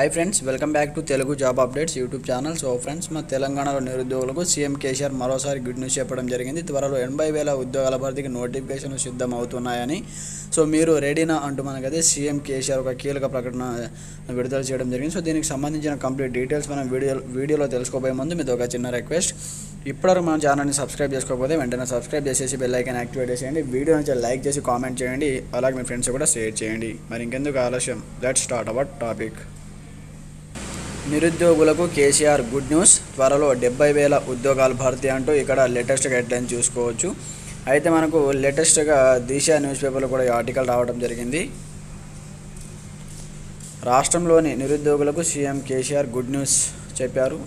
Hi friends, welcome back to Telugu job updates YouTube channel. So friends, మన తెలంగాణలో నిరుద్యోగులకు CM KCR మరోసారి గుడ్ న్యూస్ చెప్పడం జరిగింది. త్వరలో 80,000 ఉద్యోగాల భర్తీకి నోటిఫికేషన్లు సిద్ధం అవుతున్నాయని. సో మీరు రెడీనా అంటూ మనకైతే సీఎం కేసీఆర్ ఒక కీలక ప్రకటన విడుదల చేయడం జరిగింది. సో దీనికి సంబంధించిన కంప్లీట్ డీటెయిల్స్ మనం వీడియోలో తెలుసుకోబోయే ముందు మీతో ఒక చిన్న రిక్వెస్ట్. ఇప్పటివరకు మన ఛానల్ని సబ్స్క్రైబ్ చేసుకోకపోతే వెంటనే సబ్స్క్రైబ్ చేసేసి బెల్ ఐకాన్ యాక్టివేట్ చేసేయండి. వీడియో నుంచి లైక్ చేసి కామెంట్ చేయండి, అలాగే మీ ఫ్రెండ్స్ కూడా షేర్ చేయండి. మరి ఇంకెందుకు ఆలస్యం, లెట్స్ స్టార్ట్ అవర్ టాపిక్. నిరుద్యోగులకు కేసీఆర్ గుడ్ న్యూస్, త్వరలో 70,000 ఉద్యోగాల భర్తీ అంటూ ఇక్కడ లేటెస్ట్గా హెడ్లైన్ చూసుకోవచ్చు. అయితే మనకు లేటెస్ట్గా దిశ న్యూస్ పేపర్లో కూడా ఈ ఆర్టికల్ రావడం జరిగింది. రాష్ట్రంలోని నిరుద్యోగులకు సీఎం కేసీఆర్ గుడ్ న్యూస్ చెప్పారు.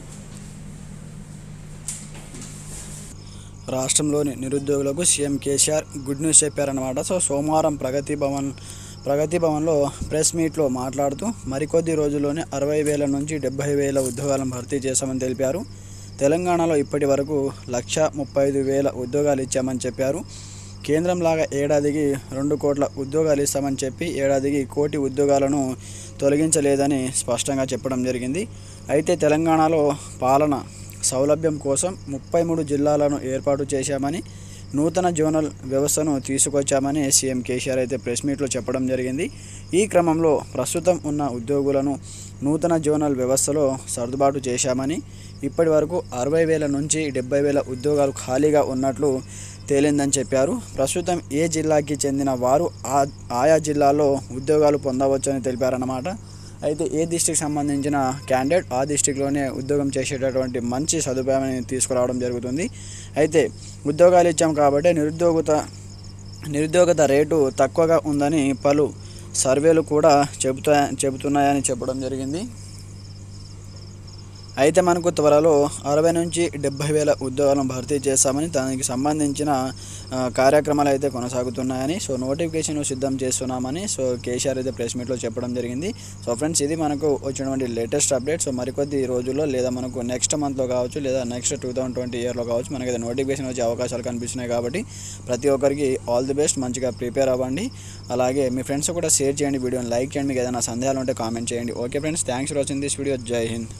రాష్ట్రంలోని నిరుద్యోగులకు సీఎం కేసీఆర్ గుడ్ న్యూస్ చెప్పారన్నమాట. సో సోమవారం ప్రగతి భవన్లో ప్రెస్ మీట్లో మాట్లాడుతూ మరికొద్ది రోజుల్లోనే 60,000 నుంచి 70,000 ఉద్యోగాలను భర్తీ చేశామని తెలిపారు. తెలంగాణలో ఇప్పటి వరకు 135,000 ఉద్యోగాలు ఇచ్చామని చెప్పారు. కేంద్రంలాగా ఏడాదికి 2 కోట్ల ఉద్యోగాలు ఇస్తామని చెప్పి ఏడాదికి 1 కోటి ఉద్యోగాలను తొలగించలేదని స్పష్టంగా చెప్పడం జరిగింది. అయితే తెలంగాణలో పాలన సౌలభ్యం కోసం 33 జిల్లాలను ఏర్పాటు చేశామని, నూతన జోనల్ వ్యవస్థను తీసుకొచ్చామని సీఎం కేసీఆర్ అయితే ప్రెస్ మీట్లో చెప్పడం జరిగింది. ఈ క్రమంలో ప్రస్తుతం ఉన్న ఉద్యోగులను నూతన జోనల్ వ్యవస్థలో సర్దుబాటు చేశామని, ఇప్పటి వరకు 60,000 నుంచి 70,000 ఉద్యోగాలు ఖాళీగా ఉన్నట్లు తేలిందని చెప్పారు. ప్రస్తుతం ఏ జిల్లాకి చెందిన వారు ఆయా జిల్లాల్లో ఉద్యోగాలు పొందవచ్చని తెలిపారన్నమాట. అయితే ఏ డిస్టిక్ సంబంధించిన క్యాండిడేట్ ఆ డిస్టిక్లోనే ఉద్యోగం చేసేటటువంటి మంచి సదుపాయాన్ని తీసుకురావడం జరుగుతుంది. అయితే ఉద్యోగాలు ఇచ్చాం కాబట్టి నిరుద్యోగత రేటు తక్కువగా ఉందని పలు సర్వేలు కూడా చెబుతున్నాయని చెప్పడం జరిగింది. అయితే మనకు త్వరలో 60 నుంచి 70,000 ఉద్యోగాలను భర్తీ చేస్తామని, దానికి సంబంధించిన కార్యక్రమాలు అయితే కొనసాగుతున్నాయని, సో నోటిఫికేషన్ సిద్ధం చేస్తున్నామని సో కేసీఆర్ అయితే ప్రెస్ మీట్లో చెప్పడం జరిగింది. సో ఫ్రెండ్స్, ఇది మనకు వచ్చినటువంటి లేటెస్ట్ అప్డేట్. సో మరికొద్ది రోజుల్లో లేదా మనకు నెక్స్ట్ మంత్లో కావచ్చు, లేదా నెక్స్ట్ 2020 ఇయర్లో కావచ్చు, మనకైతే నోటిఫికేషన్ వచ్చే అవకాశాలు కనిపిస్తున్నాయి. కాబట్టి ప్రతి ఒక్కరికి ఆల్ ది బెస్ట్, మంచిగా ప్రిపేర్ అవ్వండి. అలాగే మీ ఫ్రెండ్స్ కూడా షేర్ చేయండి, వీడియోని లైక్ చేయండి, మీకు ఏదైనా సందేహాలు ఉంటే కామెంట్ చేయండి. Okay friends, thanks for watching this video. జై హింద్.